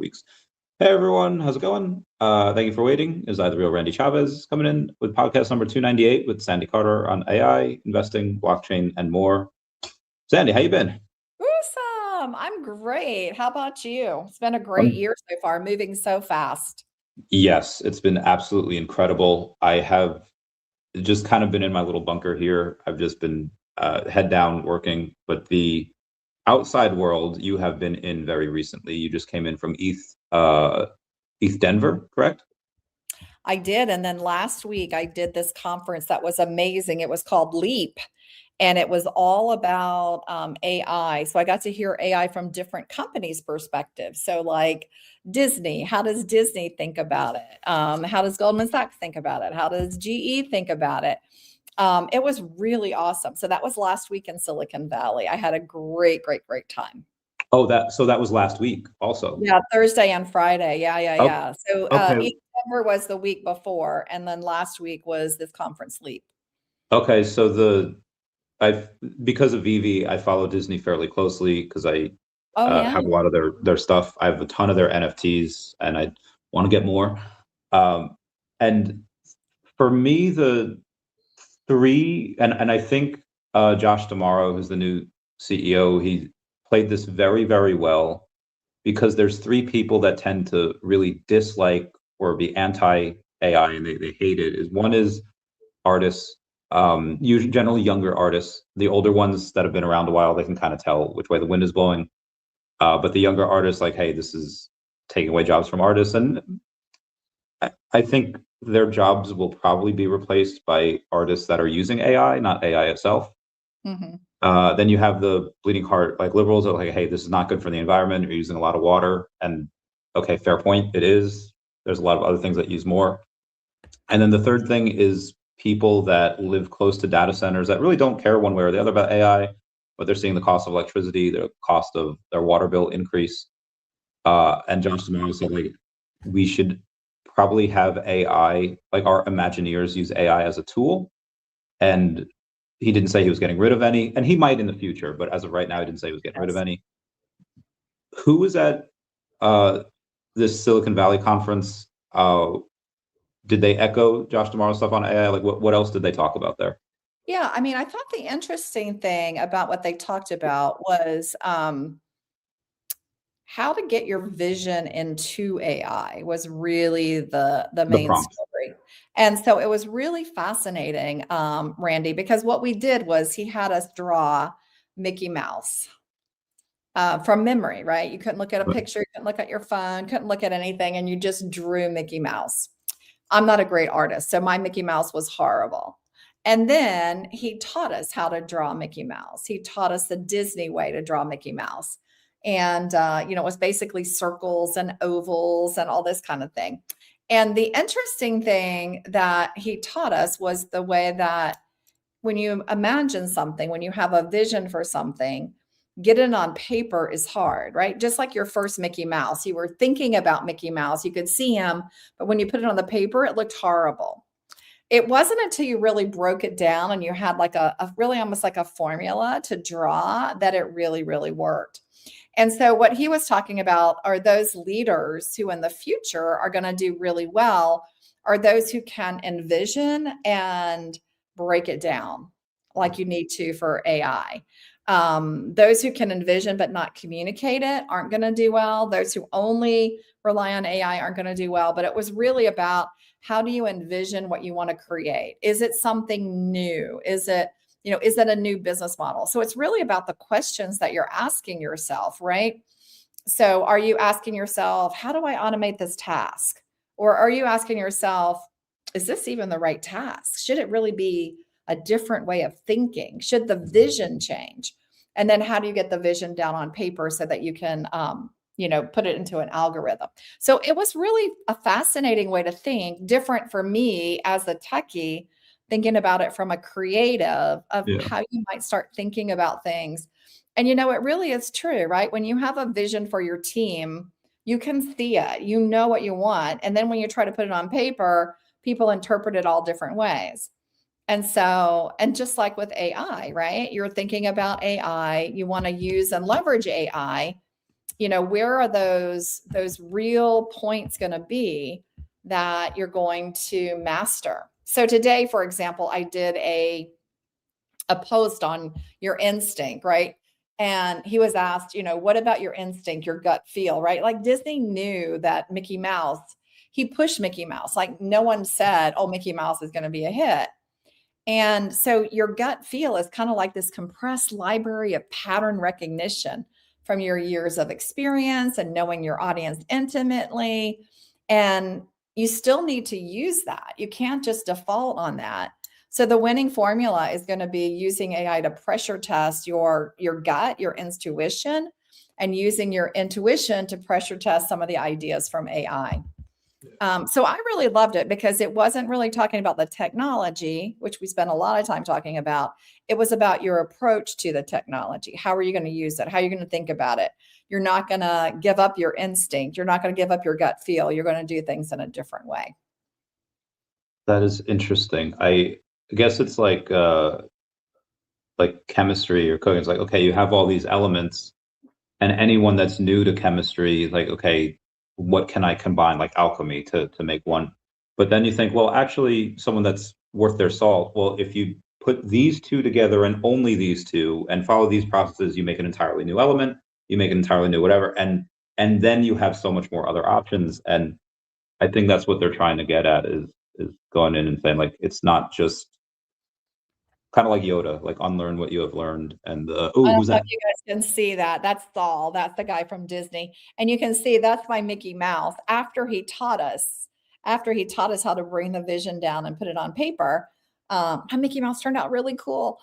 weeks. Hey everyone, how's it going? Thank you for waiting. Is I the real Randy Chavez coming in with podcast number 298 with Sandy Carter on AI, investing, blockchain, and more. Sandy, how you been? Awesome. I'm great. How about you? It's been a great year so far, moving so fast. Yes, it's been absolutely incredible. I have just kind of been in my little bunker here. I've just been head down working, but the outside world you have been in very recently. You just came in from ETH Denver, correct? I did. And then last week I did this conference that was amazing. It was called Leap, and it was all about AI. So I got to hear AI from different companies' perspectives. So like Disney, how does Disney think about it? How does Goldman Sachs think about it? How does GE think about it? It was really awesome. So that was last week in Silicon Valley. I had a great, great, great time. Oh, that was last week also. Yeah, Thursday and Friday. Yeah. So Okay. East Denver was the week before, and then last week was this conference Leap. Okay, so I've because of VeVe, I follow Disney fairly closely because I Oh yeah. have a lot of their stuff. I have a ton of their NFTs, and I want to get more. And for me, the three, and I think Josh D'Amaro, who's the new CEO, he played this very, very well because there's three people that tend to really dislike or be anti-AI and they hate it. One is artists, usually generally younger artists. The older ones that have been around a while, they can kind of tell which way the wind is blowing. But the younger artists, like, hey, this is taking away jobs from artists. And I think their jobs will probably be replaced by artists that are using AI, not AI itself. Mm-hmm. Then you have the bleeding heart, like liberals are like, hey, this is not good for the environment. You're using a lot of water. And okay, fair point. It is. There's a lot of other things that use more. And then the third thing is people that live close to data centers that really don't care one way or the other about AI, but they're seeing the cost of electricity, the cost of their water bill increase. And Josh D'Amaro said, like, we should probably have AI, like our Imagineers use AI as a tool. And he didn't say he was getting rid of any, and he might in the future, but as of right now, he didn't say he was getting rid of any. Who was at this Silicon Valley conference? Did they echo Josh D'Amaro's stuff on AI? Like, what else did they talk about there? Yeah, I mean, I thought the interesting thing about what they talked about was how to get your vision into AI was really the The main prompt. story. And so it was really fascinating, Randy, because what we did was he had us draw Mickey Mouse from memory, right? You couldn't look at a picture, you couldn't look at your phone, couldn't look at anything, and you just drew Mickey Mouse. I'm not a great artist, so my Mickey Mouse was horrible. And then he taught us how to draw Mickey Mouse. He taught us the Disney way to draw Mickey Mouse. And, it was basically circles and ovals and all this kind of thing. And the interesting thing that he taught us was the way that when you imagine something, when you have a vision for something, get it on paper is hard, right? Just like your first Mickey Mouse, you were thinking about Mickey Mouse, you could see him, but when you put it on the paper, it looked horrible. It wasn't until you really broke it down and you had like a really almost like a formula to draw that it really, really worked. And so what he was talking about are those leaders who in the future are going to do really well are those who can envision and break it down like you need to for AI. Those who can envision but not communicate it aren't going to do well. Those who only rely on AI aren't going to do well. But it was really about how do you envision what you want to create? Is it something new? Is it a new business model? So it's really about the questions that you're asking yourself, right? So are you asking yourself, how do I automate this task? Or are you asking yourself, is this even the right task? Should it really be a different way of thinking? Should the vision change? And then how do you get the vision down on paper so that you can, put it into an algorithm? So it was really a fascinating way to think, different for me as a techie, thinking about it from a creative of how you might start thinking about things. And, it really is true, right? When you have a vision for your team, you can see it, you know what you want. And then when you try to put it on paper, people interpret it all different ways. And so, and just like with AI, right? You're thinking about AI, you want to use and leverage AI, where are those real points going to be that you're going to master? So today, for example, I did a post on your instinct, right? And he was asked, what about your instinct, your gut feel, right? Like Disney knew that Mickey Mouse, he pushed Mickey Mouse. Like no one said, oh, Mickey Mouse is going to be a hit. And so your gut feel is kind of like this compressed library of pattern recognition from your years of experience and knowing your audience intimately. And you still need to use that. You can't just default on that. So the winning formula is going to be using AI to pressure test your gut, your intuition, and using your intuition to pressure test some of the ideas from AI. So I really loved it because it wasn't really talking about the technology, which we spent a lot of time talking about. It was about your approach to the technology. How are you going to use it? How are you going to think about it? You're not going to give up your instinct. You're not going to give up your gut feel. You're going to do things in a different way. That is interesting. I guess it's like chemistry or cooking. It's like, okay, you have all these elements, and anyone that's new to chemistry, like, okay, what can I combine, like alchemy, to make one? But then you think, well, actually, someone that's worth their salt, well, if you put these two together and only these two and follow these processes, you make an entirely new element, you make an entirely new whatever, and then you have so much more other options. And I think that's what they're trying to get at, is going in and saying, like, it's not just kind of like Yoda, like unlearn what you have learned. And I oh, don't who's know that? if you guys can see that. That's Saul. That's the guy from Disney. And you can see that's my Mickey Mouse. After he taught us how to bring the vision down and put it on paper, my Mickey Mouse turned out really cool.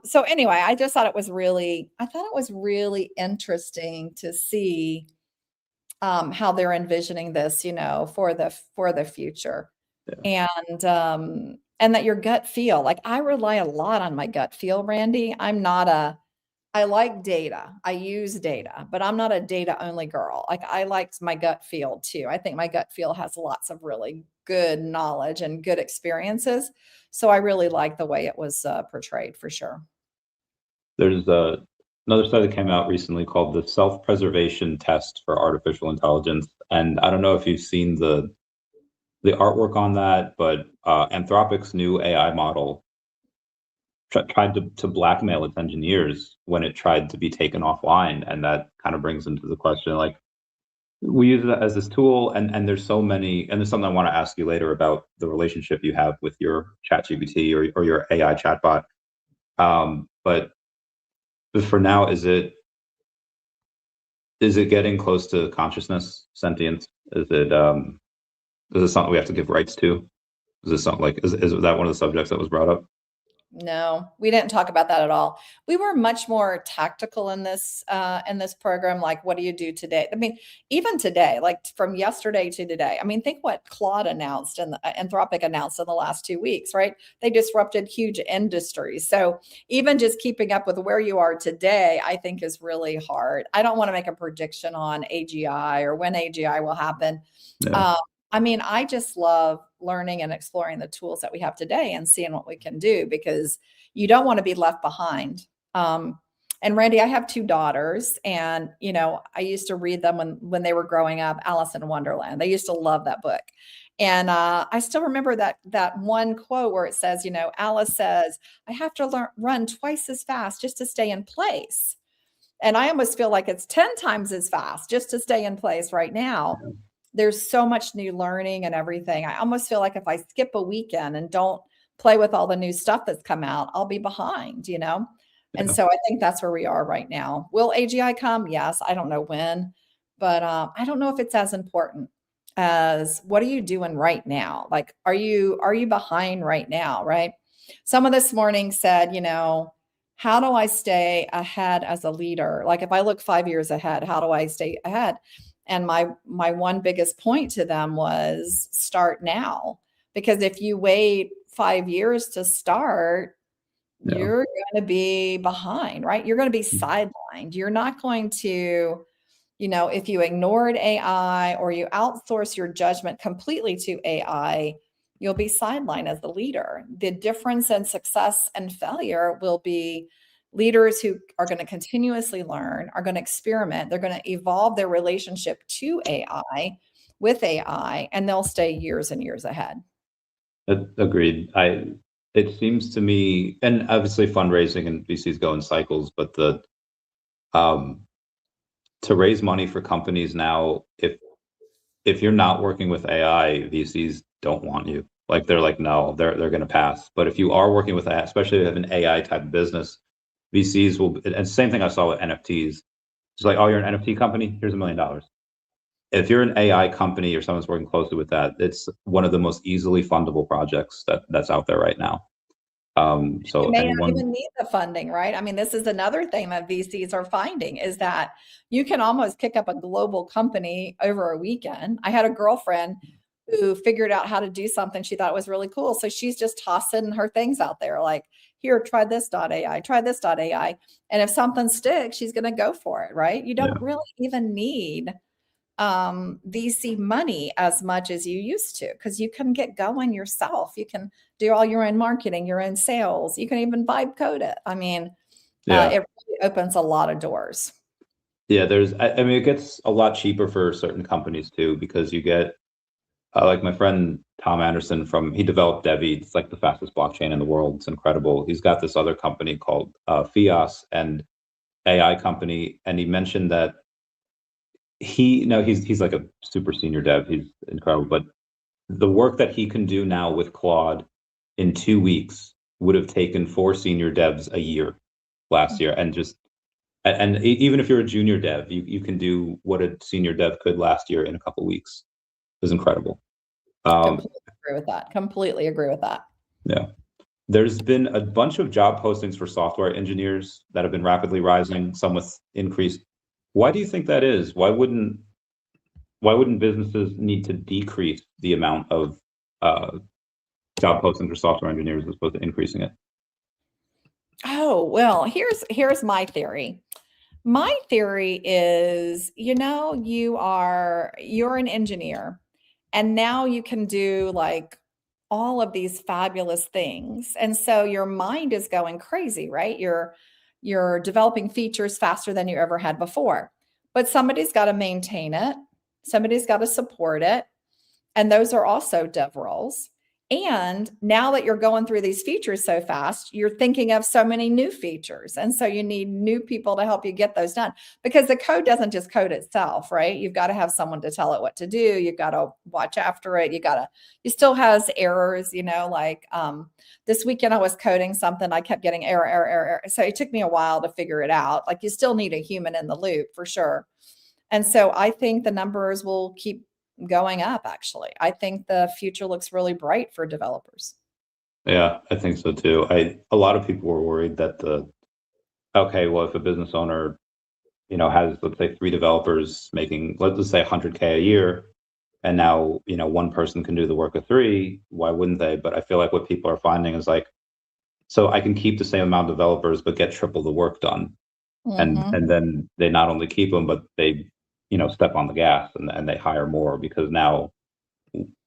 So anyway, I thought it was really interesting to see how they're envisioning this, for the future. Yeah. And that your gut feel, like I rely a lot on my gut feel, Randy. I like data. I use data, but I'm not a data only girl. Like I liked my gut feel too. I think my gut feel has lots of really good knowledge and good experiences. So I really like the way it was portrayed for sure. There's another study that came out recently called the self-preservation test for artificial intelligence. And I don't know if you've seen the artwork on that, but Anthropic's new AI model tried to blackmail its engineers when it tried to be taken offline. And that kind of brings into the question, like, we use it as this tool, and there's so many, and there's something I want to ask you later about the relationship you have with your ChatGPT or your AI chatbot. But for now, is it getting close to consciousness, sentience? Is it something we have to give rights to? Is this something like, is that one of the subjects that was brought up? No, we didn't talk about that at all. We were much more tactical in this program. Like, what do you do today? I mean, even today, like from yesterday to today. I mean, think what Claude announced and Anthropic announced in the last 2 weeks, right? They disrupted huge industries. So even just keeping up with where you are today, I think is really hard. I don't want to make a prediction on AGI or when AGI will happen. Yeah. I mean, I just love learning and exploring the tools that we have today and seeing what we can do, because you don't want to be left behind. And Randy, I have 2 daughters, and I used to read them when they were growing up, Alice in Wonderland. They used to love that book. And I still remember that one quote where it says, Alice says, I have to run twice as fast just to stay in place. And I almost feel like it's 10 times as fast just to stay in place right now. There's so much new learning and everything. I almost feel like if I skip a weekend and don't play with all the new stuff that's come out, I'll be behind, And Yeah. so I think that's where we are right now. Will AGI come? Yes. I don't know when, but I don't know if it's as important as what are you doing right now? Like, are you behind right now? Right. Someone this morning said, how do I stay ahead as a leader? Like if I look 5 years ahead, how do I stay ahead? And my one biggest point to them was start now, because if you wait 5 years to start, Yeah. you're going to be behind, right? You're going to be sidelined. You're not going to, if you ignored AI or you outsource your judgment completely to AI, you'll be sidelined as the leader. The difference in success and failure will be Leaders who are going to continuously learn, are going to experiment, they're going to evolve their relationship to AI, with AI, and they'll stay years and years ahead. Agreed. It seems to me, and obviously fundraising and VCs go in cycles, but to raise money for companies now, if you're not working with AI, VCs don't want you. Like they're like, no, they're going to pass. But if you are working with AI, especially if you have an AI type of business, VCs will, and same thing I saw with NFTs. It's like, oh, you're an NFT company, here's $1 million. If you're an AI company or someone's working closely with that, it's one of the most easily fundable projects that's out there right now. So You may not anyone, even need the funding, right? I mean, this is another thing that VCs are finding is that you can almost kick up a global company over a weekend. I had a girlfriend who figured out how to do something she thought was really cool. So she's just tossing her things out there like, here, try this.ai, try this.ai. And if something sticks, she's going to go for it, right? You don't really even need VC money as much as you used to, because you can get going yourself. You can do all your own marketing, your own sales. You can even vibe code it. I mean, it really opens a lot of doors. Yeah, I mean, it gets a lot cheaper for certain companies too, because you get, like my friend Tom Anderson he developed DEVVE. It's like the fastest blockchain in the world. It's incredible. He's got this other company called Fias, and AI company. And he mentioned that he's like a super senior dev. He's incredible. But the work that he can do now with Claude in 2 weeks would have taken 4 senior devs a year last year. And even if you're a junior dev, you can do what a senior dev could last year in a couple of weeks. It was incredible. Completely agree with that. Completely agree with that. Yeah. There's been a bunch of job postings for software engineers that have been rapidly rising, some with increased. Why do you think that is? Why wouldn't businesses need to decrease the amount of job postings for software engineers as opposed to increasing it? Oh, well, here's my theory. My theory is, you're an engineer, and now you can do like all of these fabulous things. And so your mind is going crazy, right? You're developing features faster than you ever had before. But somebody's got to maintain it. Somebody's got to support it. And those are also dev roles. And now that you're going through these features so fast, you're thinking of so many new features. And so you need new people to help you get those done, because the code doesn't just code itself, right? You've got to have someone to tell it what to do. You've got to watch after it. It still has errors, like this weekend I was coding something. I kept getting error. So it took me a while to figure it out. Like, you still need a human in the loop for sure. And so I think the numbers will keep going up. Actually, I think the future looks really bright for developers. Yeah, I think so too. A lot of people were worried that if a business owner, has, let's say, 3 developers making, let's just say, 100K a year, and now, one person can do the work of 3, why wouldn't they? But I feel like what people are finding is like, so I can keep the same amount of developers but get triple the work done. And then they not only keep them, but they step on the gas and they hire more, because now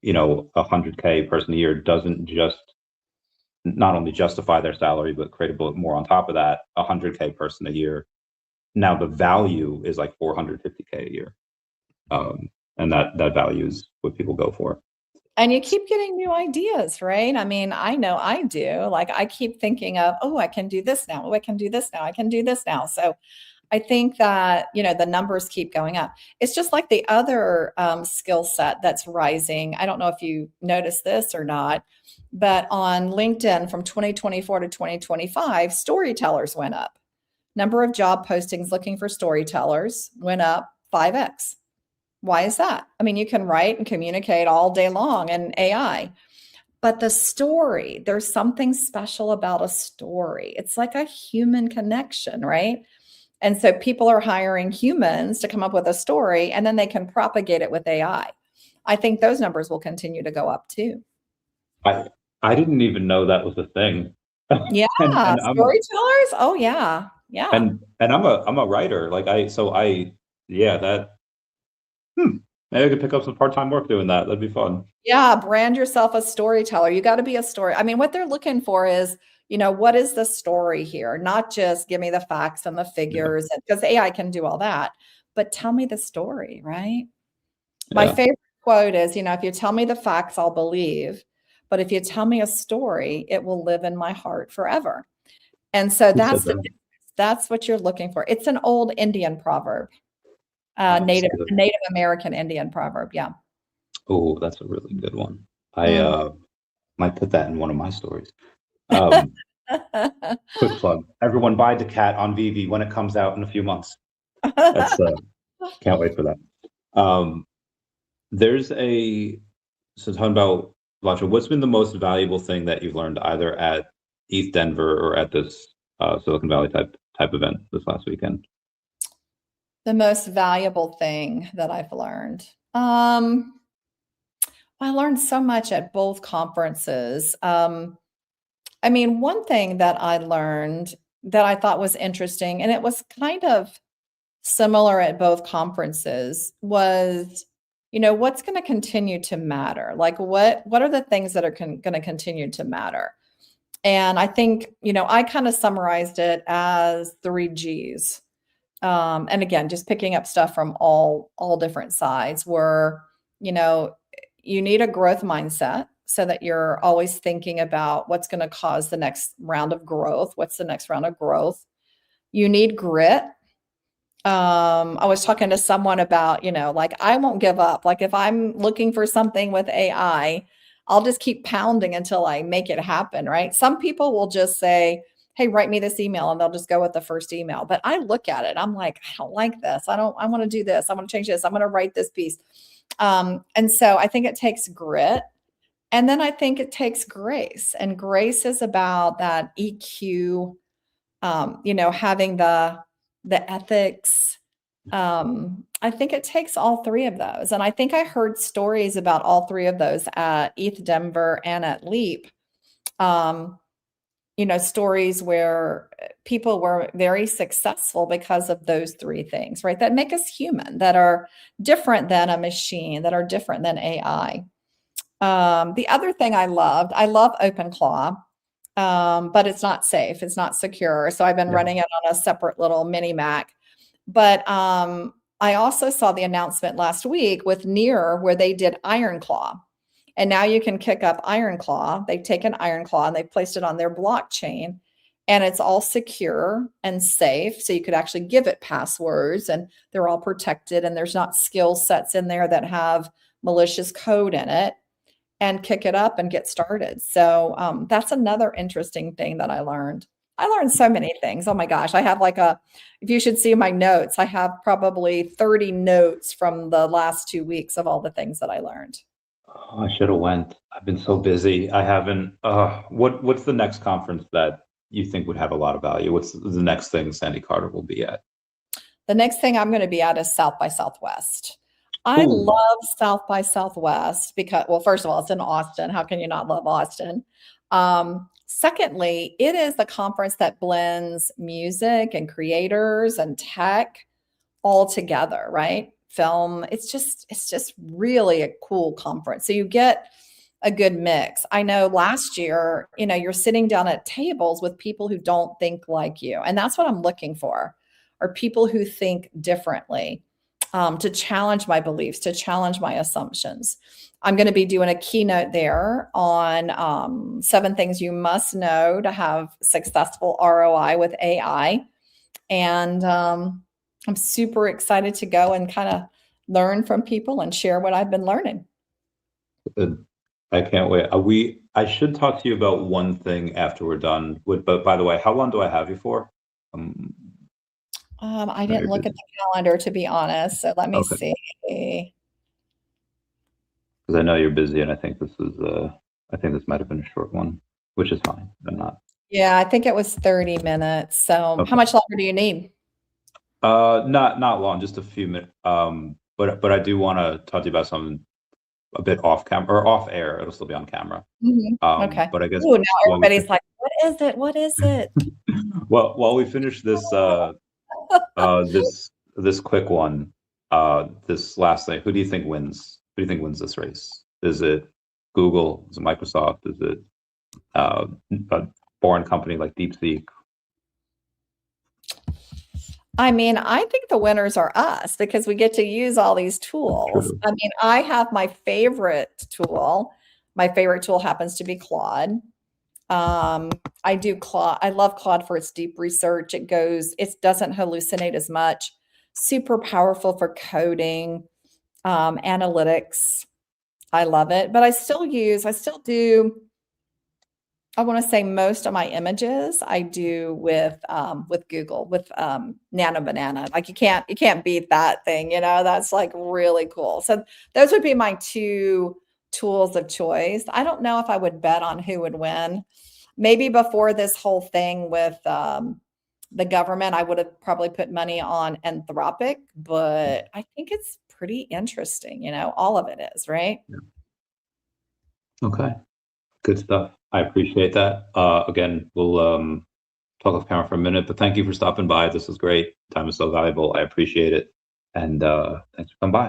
100K person a year doesn't just not only justify their salary, but create a bit more on top of that. 100K person a year, now the value is like 450K a year, and that value is what people go for. And you keep getting new ideas, right? I mean, I know I do. Like, I keep thinking of, oh, I can do this now. Oh, I can do this now. I can do this now. So I think that, the numbers keep going up. It's just like the other skill set that's rising. I don't know if you noticed this or not, but on LinkedIn from 2024 to 2025, storytellers went up. Number of job postings looking for storytellers went up 5x. Why is that? I mean, you can write and communicate all day long in AI, but the story, there's something special about a story. It's like a human connection, right? And so people are hiring humans to come up with a story, and then they can propagate it with AI. I think those numbers will continue to go up too. I didn't even know that was a thing. Yeah, and storytellers. Oh yeah, yeah. And I'm a writer. Like that. Maybe I could pick up some part-time work doing that. That'd be fun. Yeah, brand yourself a storyteller. You got to be a story. I mean, what they're looking for is, what is the story here? Not just give me the facts and the figures, because AI can do all that, but tell me the story, right? My favorite quote is, if you tell me the facts, I'll believe. But if you tell me a story, it will live in my heart forever. And so that's what you're looking for. It's an old Indian proverb, Native American Indian proverb. Yeah. Oh, that's a really good one. I might put that in one of my stories. Quick plug. Everyone buy daCat on VeVe when it comes out in a few months. That's can't wait for that. So talking about Lasha, what's been the most valuable thing that you've learned either at ETH Denver or at this Silicon Valley type event this last weekend? The most valuable thing that I've learned. I learned so much at both conferences. I mean, one thing that I learned that I thought was interesting, and it was kind of similar at both conferences, was, what's going to continue to matter? Like, what are the things that are going to continue to matter? And I think, I kind of summarized it as 3 Gs. And again, just picking up stuff from all different sides were, you need a growth mindset so that you're always thinking about what's going to cause the next round of growth. What's the next round of growth? You need grit. I was talking to someone about, like, I won't give up. Like, if I'm looking for something with AI, I'll just keep pounding until I make it happen, right? Some people will just say, hey, write me this email, and they'll just go with the first email. But I look at it, I'm like, I don't like this. I want to do this. I want to change this. I'm going to write this piece. And so I think it takes grit. And then I think it takes grace. And grace is about that EQ, having the ethics. I think it takes all 3 of those. And I think I heard stories about all 3 of those at ETH Denver and at Leap. Stories where people were very successful because of those 3 things, right? That make us human, that are different than a machine, that are different than AI. The other thing I love OpenClaw, but it's not safe. It's not secure. So I've been running it on a separate little mini Mac. But I also saw the announcement last week with Near where they did IronClaw. And now you can kick up IronClaw. They've taken IronClaw and they've placed it on their blockchain. And it's all secure and safe. So you could actually give it passwords and they're all protected. And there's not skill sets in there that have malicious code in it. And kick it up and get started. So that's another interesting thing that I learned. I learned so many things. Oh my gosh. I have if you should see my notes, I have probably 30 notes from the last 2 weeks of all the things that I learned. Oh, I should have went. I've been so busy. I haven't. What's the next conference that you think would have a lot of value? What's the next thing Sandy Carter will be at? The next thing I'm going to be at is South by Southwest. I love South by Southwest because, well, first of all, it's in Austin. How can you not love Austin? Secondly, it is the conference that blends music and creators and tech all together, right? Film. It's just really a cool conference. So you get a good mix. I know last year, you're sitting down at tables with people who don't think like you. And that's what I'm looking for, are people who think differently. To challenge my beliefs, to challenge my assumptions. I'm going to be doing a keynote there on 7 things you must know to have successful ROI with AI. And I'm super excited to go and kind of learn from people and share what I've been learning. Good. I can't wait. I should talk to you about one thing after we're done. But by the way, how long do I have you for? I didn't look at the calendar, to be honest. So let me see. Because I know you're busy, and I think this might have been a short one, which is fine. I'm not. Yeah, I think it was 30 minutes. So how much longer do you need? Not long, just a few minutes. But I do want to talk to you about something a bit off camera or off air. It'll still be on camera. Okay. But I guess now everybody's like, what is it? What is it? Well, while we finish this this quick one, this last thing, who do you think wins? Who do you think wins this race? Is it Google? Is it Microsoft? Is it a foreign company like DeepSeek? I mean, I think the winners are us because we get to use all these tools. True. I mean, I have my favorite tool. My favorite tool happens to be Claude. I do Claude. I love Claude for its deep research. It doesn't hallucinate as much. Super powerful for coding, analytics. I love it, but I still do. I want to say most of my images I do with Google with Nano Banana. Like you can't beat that thing, you know. That's like really cool. So those would be my two tools of choice. I don't know if I would bet on who would win. Maybe before this whole thing with the government, I would have probably put money on Anthropic, but I think it's pretty interesting, you know, all of it is, right? Yeah. Okay. Good stuff. I appreciate that. Again, we'll talk off camera for a minute, but thank you for stopping by. This was great. Time is so valuable. I appreciate it. And thanks for coming by.